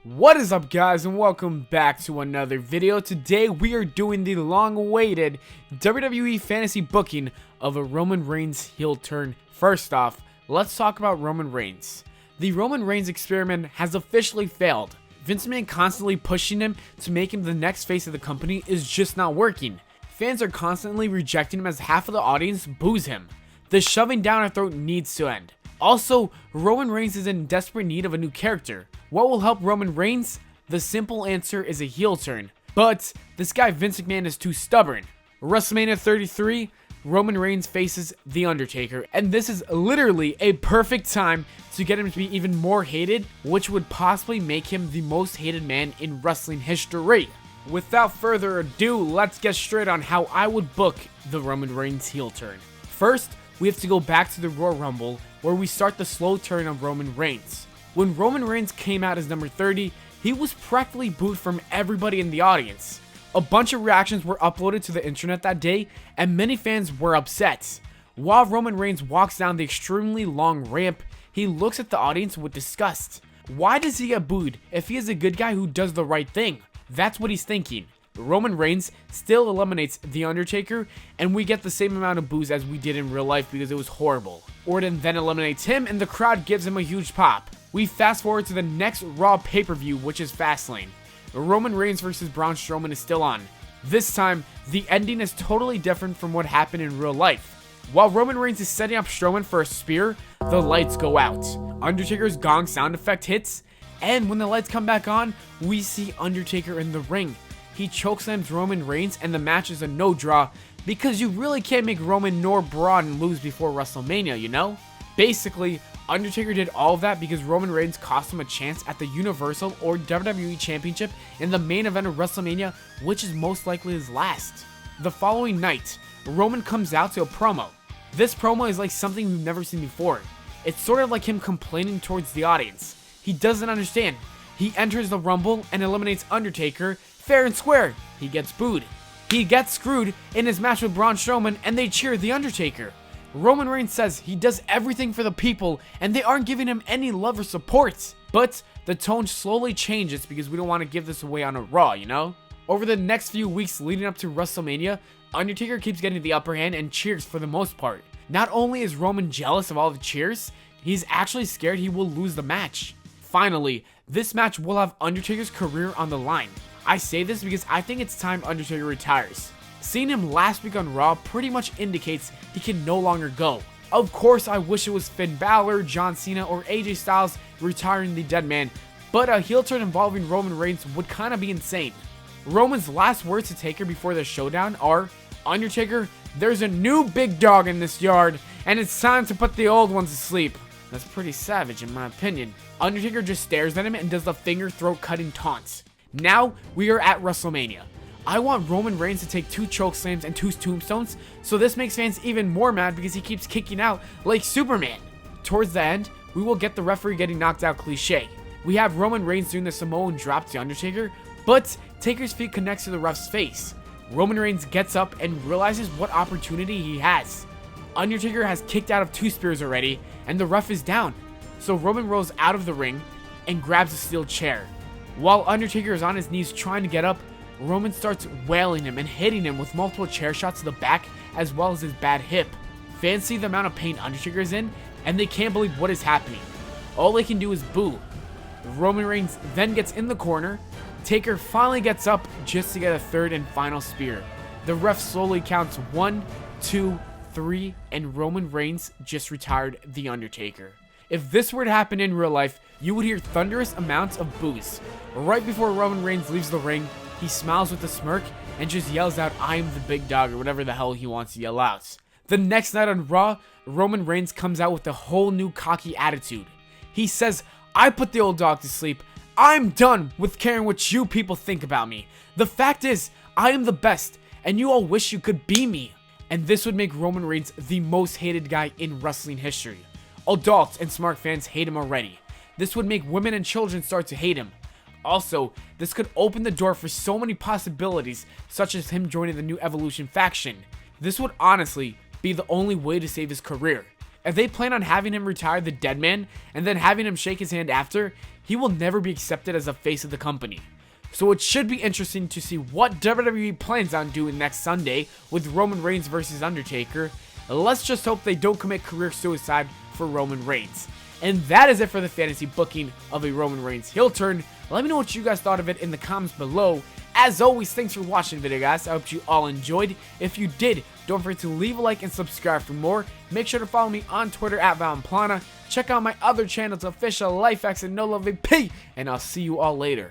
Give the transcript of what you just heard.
What is up, guys, and welcome back to another video. Today we are doing the long-awaited WWE fantasy booking of a Roman Reigns heel turn. First off, let's talk about Roman Reigns. The Roman Reigns experiment has officially failed. Vince McMahon constantly pushing him to make him the next face of the company is just not working. Fans are constantly rejecting him as half of the audience boos him. The shoving down our throat needs to end. Also, Roman Reigns is in desperate need of a new character. What will help Roman Reigns? The simple answer is a heel turn. But this guy Vince McMahon is too stubborn. WrestleMania 33, Roman Reigns faces The Undertaker, and this is literally a perfect time to get him to be even more hated, which would possibly make him the most hated man in wrestling history. Without further ado, let's get straight on how I would book the Roman Reigns heel turn. First, we have to go back to the Royal Rumble, where we start the slow turn of Roman Reigns. When Roman Reigns came out as number 30, he was practically booed from everybody in the audience. A bunch of reactions were uploaded to the internet that day, and many fans were upset. While Roman Reigns walks down the extremely long ramp, he looks at the audience with disgust. Why does he get booed if he is a good guy who does the right thing? That's what he's thinking. Roman Reigns still eliminates The Undertaker, and we get the same amount of boos as we did in real life because it was horrible. Orton then eliminates him, and the crowd gives him a huge pop. We fast forward to the next Raw pay-per-view, which is Fastlane. Roman Reigns versus Braun Strowman is still on. This time, the ending is totally different from what happened in real life. While Roman Reigns is setting up Strowman for a spear, the lights go out. Undertaker's gong sound effect hits, and when the lights come back on, we see Undertaker in the ring. He chokeslams Roman Reigns, and the match is a no draw because you really can't make Roman nor Braun lose before WrestleMania, you know? Basically, Undertaker did all of that because Roman Reigns cost him a chance at the Universal or WWE Championship in the main event of WrestleMania, which is most likely his last. The following night, Roman comes out to a promo. This promo is like something we've never seen before. It's sort of like him complaining towards the audience. He doesn't understand. He enters the Rumble and eliminates Undertaker fair and square. He gets booed. He gets screwed in his match with Braun Strowman, and they cheer The Undertaker. Roman Reigns says he does everything for the people and they aren't giving him any love or support. But the tone slowly changes because we don't want to give this away on a Raw, you know? Over the next few weeks leading up to WrestleMania, Undertaker keeps getting the upper hand and cheers for the most part. Not only is Roman jealous of all the cheers, he's actually scared he will lose the match. Finally, this match will have Undertaker's career on the line. I say this because I think it's time Undertaker retires. Seeing him last week on Raw pretty much indicates he can no longer go. Of course, I wish it was Finn Balor, John Cena, or AJ Styles retiring the dead man, but a heel turn involving Roman Reigns would kinda be insane. Roman's last words to Taker before the showdown are, "Undertaker, there's a new big dog in this yard, and it's time to put the old ones to sleep." That's pretty savage in my opinion. Undertaker just stares at him and does the finger throat cutting taunts. Now, we are at WrestleMania. I want Roman Reigns to take 2 chokeslams and 2 tombstones, so this makes fans even more mad because he keeps kicking out like Superman. Towards the end, we will get the referee getting knocked out cliche. We have Roman Reigns doing the Samoan drop to Undertaker, but Taker's feet connects to the ref's face. Roman Reigns gets up and realizes what opportunity he has. Undertaker has kicked out of 2 spears already, and the ref is down. So Roman rolls out of the ring and grabs a steel chair. While Undertaker is on his knees trying to get up, Roman starts wailing him and hitting him with multiple chair shots to the back as well as his bad hip. Fans see the amount of pain Undertaker is in and they can't believe what is happening. All they can do is boo. Roman Reigns then gets in the corner. Taker finally gets up just to get a third and final spear. The ref slowly counts 1, 2, 3, and Roman Reigns just retired The Undertaker. If this were to happen in real life, you would hear thunderous amounts of boos. Right before Roman Reigns leaves the ring, he smiles with a smirk and just yells out, "I am the big dog," or whatever the hell he wants to yell out. The next night on Raw, Roman Reigns comes out with a whole new cocky attitude. He says, "I put the old dog to sleep. I'm done with caring what you people think about me. The fact is, I am the best, and you all wish you could be me." And this would make Roman Reigns the most hated guy in wrestling history. Adults and smart fans hate him already. This would make women and children start to hate him. Also, this could open the door for so many possibilities, such as him joining the New Evolution faction. This would honestly be the only way to save his career. If they plan on having him retire the dead man and then having him shake his hand after, he will never be accepted as a face of the company. So it should be interesting to see what WWE plans on doing next Sunday with Roman Reigns versus Undertaker. Let's just hope they don't commit career suicide for Roman Reigns. And that is it for the fantasy booking of a Roman Reigns heel turn. Let me know what you guys thought of it in the comments below. As always, thanks for watching the video, guys. I hope you all enjoyed. If you did, don't forget to leave a like and subscribe for more. Make sure to follow me on Twitter at Pllana. Check out my other channels, Official Life Hacks and No Love VP, and I'll see you all later.